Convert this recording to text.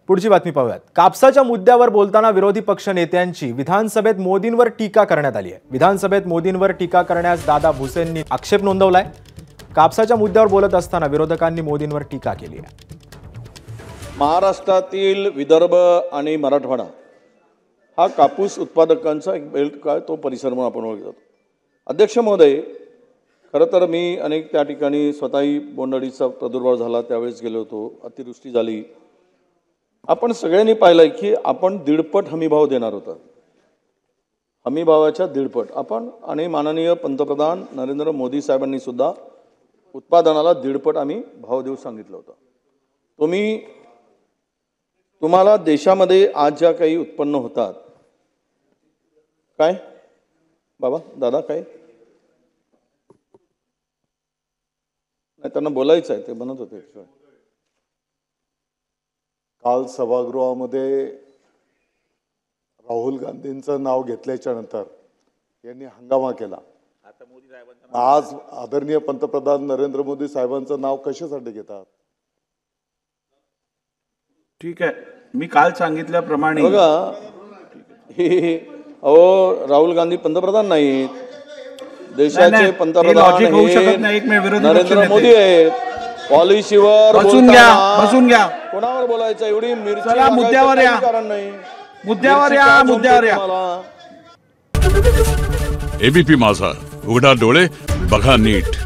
पुढची बातमी पाहूयात। कापसाच्या मुद्द्यावर बोलताना विरोधी पक्ष नेत्यांची विधानसभेत मोदींवर टीका करण्यात आली आहे। विधानसभेत मोदींवर टीका करण्यास दादा भुसेंनी आक्षेप नोंदवलाय। कापसाच्या मुद्द्यावर बोलत असताना विरोधकांनी मोदींवर टीका केली आहे। महाराष्ट्रातील विदर्भ आणि मराठवाडा हा कापूस उत्पादकांचा एक बेल्ट काय तो परिसर म्हणून आपण ओळखतो। अध्यक्ष महोदय, खरं तर मी अनेक त्या ठिकाणी स्वतःही बोंडअळीचा प्रादुर्भाव झाला त्यावेळेस गेलो होतो, अतिवृष्टी झाली। आपण सगळ्यांनी पाहिलं की आपण दीडपट हमीभाव देणार होता, हमीभावाच्या दीडपट आपण, आणि माननीय पंतप्रधान नरेंद्र मोदी साहेबांनी सुद्धा उत्पादनाला दीडपट आम्ही भाव देऊ सांगितलं होतं। तुम्हाला देशामध्ये आज ज्या काही उत्पन्न होतात, काय बाबा दादा काय नाही, त्यांना बोलायचं आहे, ते बनत होते। काल सभागृहामध्ये राहुल गांधींचं नाव घेतल्याच्या नंतर यांनी हंगामा केला। आज आदरणीय पंतप्रधान नरेंद्र मोदी साहेबांचं नाव कशासाठी घेतात? ठीक आहे, मी काल सांगितल्याप्रमाणे बघा, अहो राहुल गांधी पंतप्रधान नाहीत, देशाचे पंतप्रधान नरेंद्र मोदी आहेत। पॉलिसीवर बसून घ्या कोणावर बोलायचं, एवढी मिरची मुद्द्यावर या, कारण नाही, मुद्द्यावर या। एबीपी माझा, उघडा डोळे बघा नीट।